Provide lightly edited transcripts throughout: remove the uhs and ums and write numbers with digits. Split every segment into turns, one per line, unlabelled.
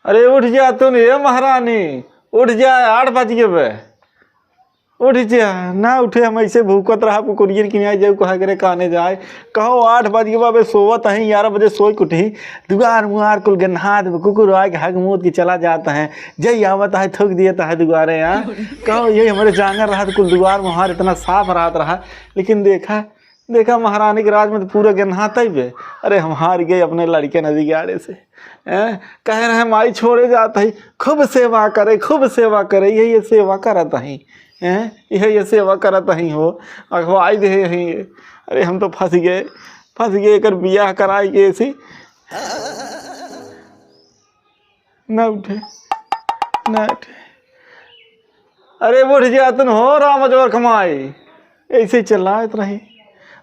अरे उठ जा तू नहीं महारानी, उठ जा, 8 बज गए बे, उठ जा। ना उठे हम ऐसे भूखत रहा कुकुरियन की नहीं जाए कहा करे काने जाए, कहो 8 बज गए बाबे सोवत है, 11 बजे सोई कुटी दुआर मुआर कुल गन्हात कुकुर आए के हग मूत की चला जाता है, जय आवता है थूक दिया है दुआरे। यहाँ कहो यही हमारे जांगर रहा कुल दुआर मुहार इतना साफ रात रहा, लेकिन देखा महारानी के राज में तो पूरा गन्हाता ही बे। अरे हम हार गए अपने लड़के नदी के आड़े से। कह रहे हैं माई छोड़े जाता ही, खूब सेवा करे यही सेवा करता ही ये सेवा करत ही हो अगवाई दे ही। अरे हम तो फंस गए कर बियाह कराई के ऐसी न उठे। अरे उठ जा तुम हो राम जोर कमाई, ऐसे चल रहा इतना ही।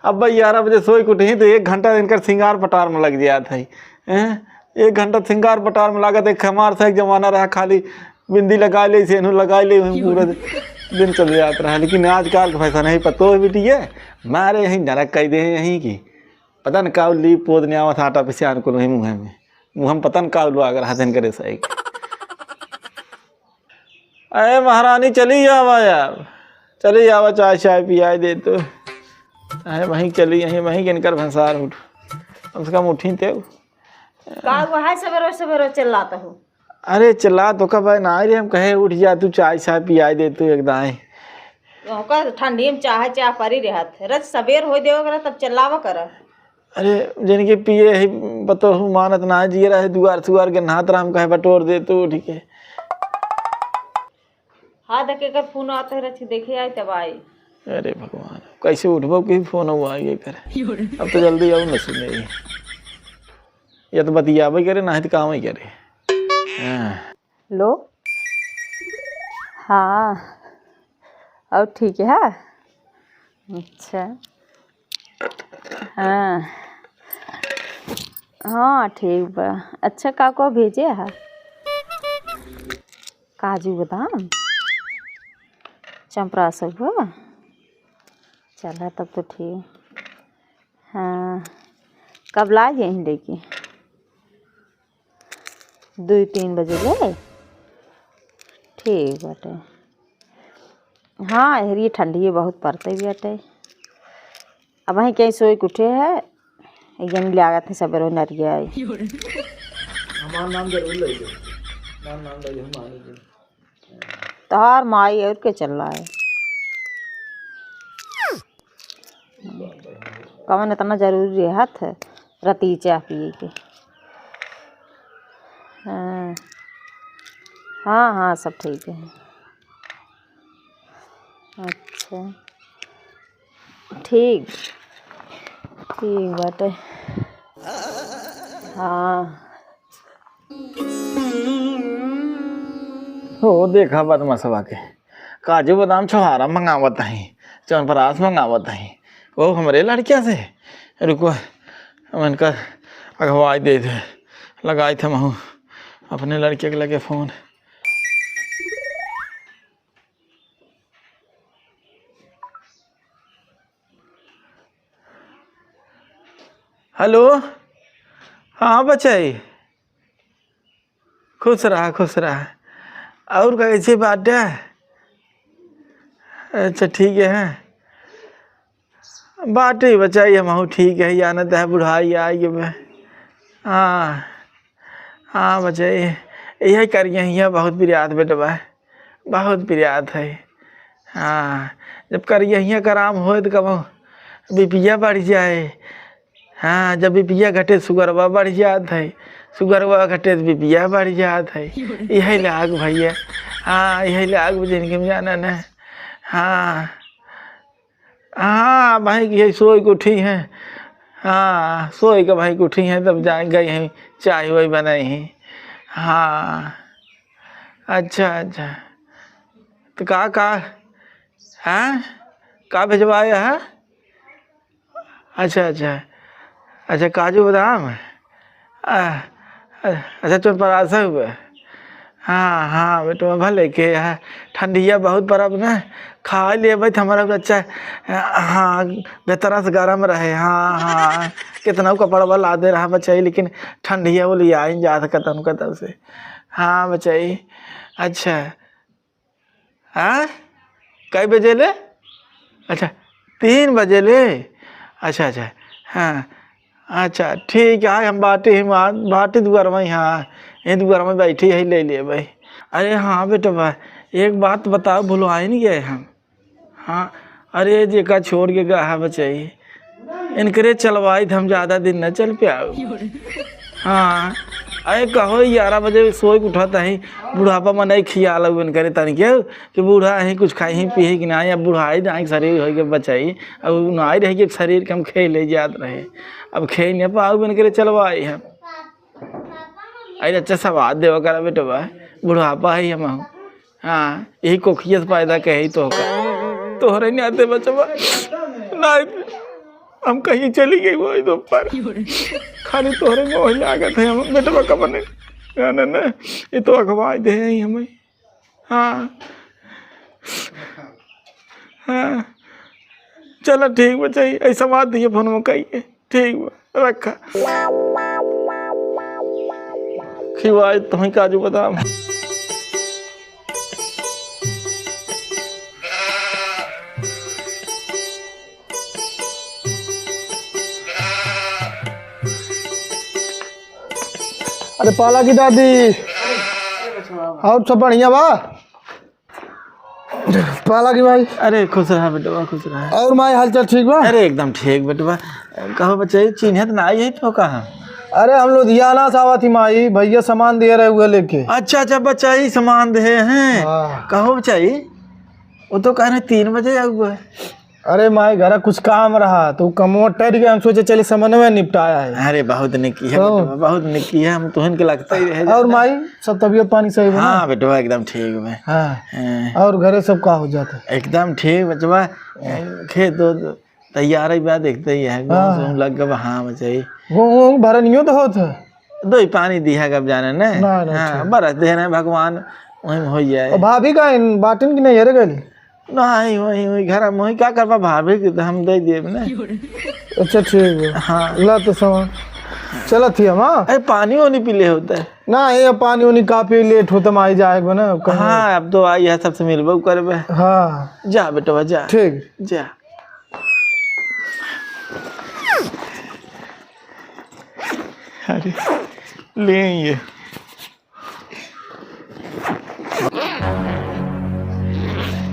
अब भाई 11 बजे सोई कुटी तो 1 घंटा इनकर सिंगार पटार में लग जाता है। 1 घंटा सिंगार पटार में लागत है। हमार सा एक जमाना रहा खाली बिंदी लगा ले सेनू लगा ले पूरा दिन चल जाता रहा, लेकिन आजकल फैसा नहीं पता है बेटी है मारे यहीं नरक कह दे यहीं की पता न का ली पोद ने आवत आटा पिसियान को नहीं मुँह में पता न का लो अगर हाथन करे सही। अरे महारानी चली जावा यार, चली जावा, चाय चाय पिया दे तो अरे वहीं चली यहीं वहीं गिनकर भंसार उठ कम से कम उठी थे
सवेरे चिल्लाता हूँ।
अरे चिल्ला तो कब ना रे, हम कहे उठ जा तू चाय चाय पिया दे तू एकदम
ठंडी में चाह परी रहत रज सवेर हो देव तब चिल्लावा कर।
अरे जिनके पिए ही बतो मानत ना जी रहे दुआर सुआर के नहात राम कहे बटोर दे तू ठीक है।
हाँ देखे कर फोन आता है रच देखे आए तब आई।
अरे भगवान कैसे उठबो कि फोन हुआ ये करे, अब तो जल्दी आओ न सुने या तो बतियाबे करे ना तो काम ही करे।
लो हाँ और ठीक है। अच्छा हाँ ठीक बा। अच्छा काको भेजे है काजू बादाम चंपरा सब हुआ चला तब तो ठीक। हाँ कब ला यहीं लेके 2-3 बजे ले ठीक बाटे। हाँ हरी ठंडी बहुत पड़ते भी बाटे। अब वहीं कहीं सोई उठे है एकदम लागत है सवेरे नरिया तोहार माई और के चल रहा है कवन इतना जरूरी है हाथ रती चाह पिए के। हाँ सब ठीक है। अच्छा ठीक बाटे। हाँ
हो देखा बदमसवा के काजू बादाम छोहारा मंगावत है चौनपरास मंगावत है वो हमारे लड़किया से। रुको हम इनका अगवाई दे थे लगाए थे महू अपने लड़के के लगे फ़ोन। हेलो हाँ बचाई खुश रहा और कैसे बात है। अच्छा ठीक है बात ही बचाई हम ठीक है जानत है बुढ़ाई आई मैं। हाँ बचाई यही करिए यहाँ बहुत बिरियात बेटवा बहुत बिरियात है। हाँ जब करिए यहाँ का आराम हो तो कब बीपिया बढ़ जाए। हाँ जब बीपिया घटे शुगरवा बढ़ जात है, शुगरवा घटे तो बीपिया बढ़ जात है। यही लाग भैया। हाँ यही लाग जिनके में जाना न। हाँ भाई यही सोई को उठी हैं। हाँ सोई का भाई को उठी हैं तब जा गई हैं चाय वाय बनाई हैं। हाँ अच्छा तो का भिजवाया है। अच्छा काजू बादाम अच्छा चौनपरासा हुआ हाँ हाँ बेटवा भले के है ठंडिया बहुत बर्फ ना खा लिए भाई हमारा बच्चा हाँ बेहतर से गर्म रहे। हाँ हाँ कितना कपड़ा ला दे रहा बचाई लेकिन ठंडिया वो लिया ही जा सकता उनका तब से। हाँ बचाई अच्छा हाँ कई बजे ले अच्छा 3 बजे ले अच्छा अच्छा हाँ अच्छा ठीक है हम बाटी दुआर में हाँ ये दुआर में बैठी है ले लिए भाई। अरे हाँ बेटा भाई एक बात बताओ भूलो आए नहीं गए हम। हाँ अरे जेका छोड़ के गया बचाई इनकरे चलवाई हम ज़्यादा दिन न चल पे आओ। हाँ अरे कहो 11 बजे सोए के उठा ही बुढ़ापा में नहीं खिया लो इनकरे तन के कि बूढ़ा ही कुछ खाई पिए कि ना अब बुढ़ाई ना शरीर हो के बचाई अब ना रही कि शरीर के हम खेले याद रहे अब खेल नहीं पाओ बिन करे चलवाई हम। अरे अच्छा सवाद देव करा बेटा भाई बुढ़ापा ही हम। हाँ यही कोखियत पैदा कही तो तोहरे नहीं आते बचवा ना हम कहीं चली गई वही तो पर खाली तोहरे में वही लागत है हम बेटा का बने ना ना ये तो अखबार दे हमें। हाँ हाँ चलो ठीक बचाई ऐसा बात दिए फोन में कहिए ठीक रखा खिवाए तुम्हें काजू बादाम।
अरे पाला की दादी और सब बढ़िया बा पाला की भाई।
अरे खुश रहा बेटवा खुश रहा।
और माई हालचाल ठीक बा?
अरे एकदम ठीक बेटवा कहो बच्चे चिन्हत ना आई है तो कहाँ?
अरे हम लुधियाना से आवा थी माई भैया सामान दे रहे हुए लेके।
अच्छा अच्छा बच्चा ही सामान दे हैं।
हाँ।
कहो बच्चा ही वो तो कह रहे 3 बजे आऊँगा।
अरे माई घर कुछ काम रहा तो कमो टट गया हम सोचे चलिए सामान में निपटाया है।
अरे बहुत निकी है बेटवा बहुत निकी है हम तुहन के लगता ही रहे।
और माई सब तबीयत पानी सही बना?
हाँ बेटवा एकदम ठीक है।
हाँ और घरे सब का हो जाता है?
एकदम ठीक बचवा खेत दो तैयार ही बात देखते ही है लग गया। हाँ बचाई
वो भरनियो तो होता है
दो ही पानी दिया कब जाने ने। हाँ बरस दे रहे भगवान वही हो जाए।
भाभी का बाटन की नहीं है गली
नहीं वही घर में वही क्या करवा भाभी की तो हम दे दिए ना।
अच्छा ठीक है।
हाँ
ला तो सामान चला थी हम। हाँ
अरे पानी वानी पीले होता है
ना ये पानी वानी काफी लेट होता आई जाएगा ना।
हाँ अब तो आई है सबसे मिलबो करबे।
हाँ
जा बेटा जा
ठीक
जा। अरे ले ये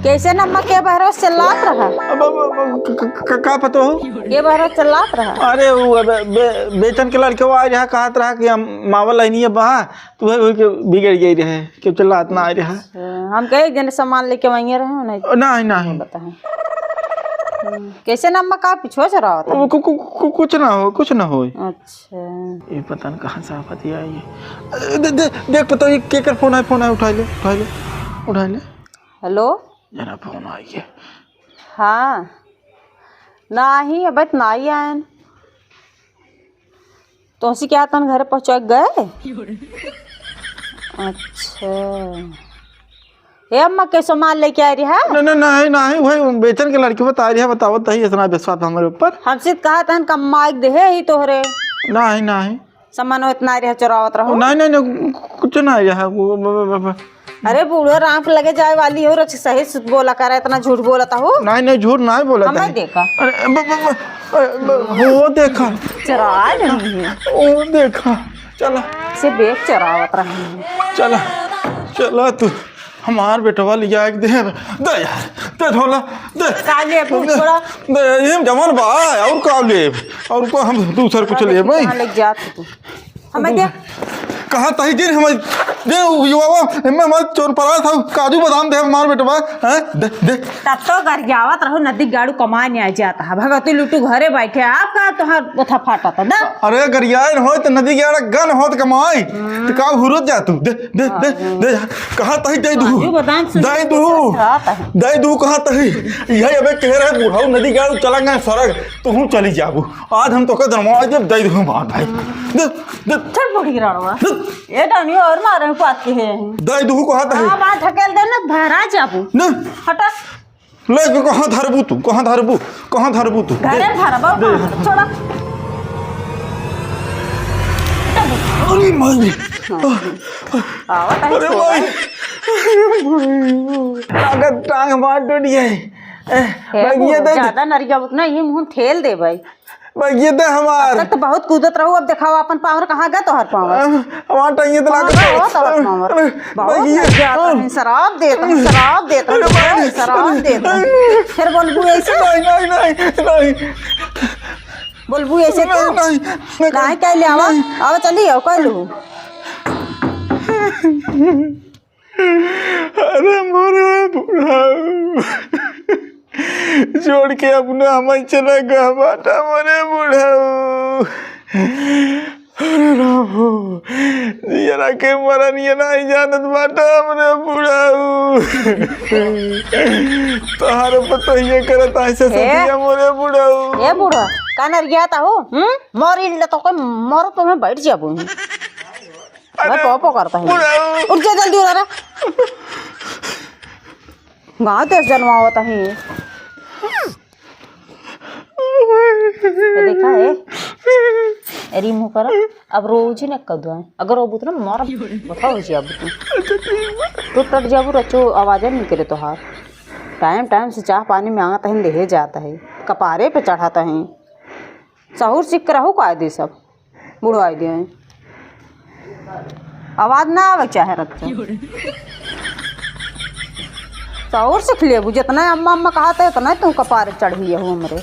कैसे नमक के बहरो चलात रहा?
अब का पता हो
ये बहरो चलात रहा?
अरे वो बेचन के लड़के आ रहा कहत रहा कि हम मावल लाइनी है बहा तो वही के बिगड़ गई रहे क्यों चला इतना आ रहा।
हम कहे जन सामान लेके वहीं रहे नहीं
नहीं
बताए कैसे नमक का पीछे चला होता?
कुछ ना हो।
अच्छा
ये पता नहीं कहाँ से आफत आई है। देख पता है के कर फोन है उठा ले।
हेलो
जरा फोन आई है।
हाँ नहीं अब ना ही आयन तो उसी क्या तन घर पहुँच गए? अच्छा ये अम्मा के सामान लेके आ रही है?
नहीं वही बेचन के लड़की बता रही है बताओ तही इतना विश्वास हमारे ऊपर।
हमसे कहा था कम माइक दे ही तोहरे
नहीं
सामान इतना रहा चुरावत रहो।
नहीं कुछ नहीं रहा।
अरे बूढ़ो राम लगे जाए वाली हो सही बोला कर इतना झूठ बोलता हो।
नहीं झूठ नहीं बोला
हमें देखा।
वो देखा
चरा नहीं है
वो देखा चला
से बेच चरावत रही
चला तू हमार बेटवा लिया एक दे ढोला दे
काले थोड़ा
दे हम जवान बा और का ले और को हम दूसर कुछ ले भाई
लग जात तू हमें दे
कहा तही दिन हम दे युवा हमें हमार चोर पड़ा था काजू बादाम दे हमार बेटवा हैं दे
तो घर जावत रहो नदी गाड़ू कमाने आ जाता है भगवती लुटू घरे बैठे आप का तोहार ओथा फाटा था ना।
अरे गरियान हो तो नदी गाड़ा गन होत कमाई तो का हुरत जा तू दे कहा तही दे दू कहा तही यही अबे कह रहे बुढ़ाऊ नदी गाड़ू चला गए सरग तू चली जाबू आज हम तो का दरमाज दे दू मार भाई दे
चल बुढ़ी राणवा ये डानी और मार कहीं पात के है
दई दुहु कहाँ है
हां बात ढकेल दे ना भरा जाबू
न
हटा
ले के कहाँ धरबू तू कहाँ धरबू तू
घरे भरा बाबू छोड़ा
अरे माई
आवत है
अरे माई लागत टांग मार डोडिए बगिए दे
ज्यादा नरिया उतना ये मुंह ठेल दे भाई
बगिए दे हमार
तक तो बहुत कूदत रहू अब दिखाओ अपन पावर कहाँ गए तोहर पावर
हमार टांगे तो लागत
तोहर पावर बहुत ज्यादा है शराब देता शराब देता फिर बोलबू ऐसे
नहीं
बोलबू ऐसे तो काहे कह ले आवा चली आओ कह लू
अरे मोरे बुढ़ा छोड़ के अपने हमें चला गया बाटा मोरे बुढ़ा अरे रामो जरा के मरन ये नहीं जानत बाटा हमरे बुढ़ा तोहार पतो ये करता ऐसे सतिया मोरे बुढ़ा
ए बुढ़ा कानर गया था हो मोरी ले तो कोई मरो तो मैं बैठ जाबू मैं पोपो करता हूँ उठ जा जल्दी उड़ा गाँव देश जन्मा होता है देखा है अरे मुँह कर अब रोज ही न कदू है अगर रोबू तो ना मार बताओ जी अब तू टट जाबू रचो आवाज़ नहीं करे तो हार टाइम से चाह पानी में आता है ले जाता है कपारे पे चढ़ाता है सहूर सीख कर रहू का दे सब बुढ़वा दे आवाज ना आवे चाहे रखो सहूर सीख ले जितना अम्मा कहा था उतना तू कपारे चढ़ी हो हमरे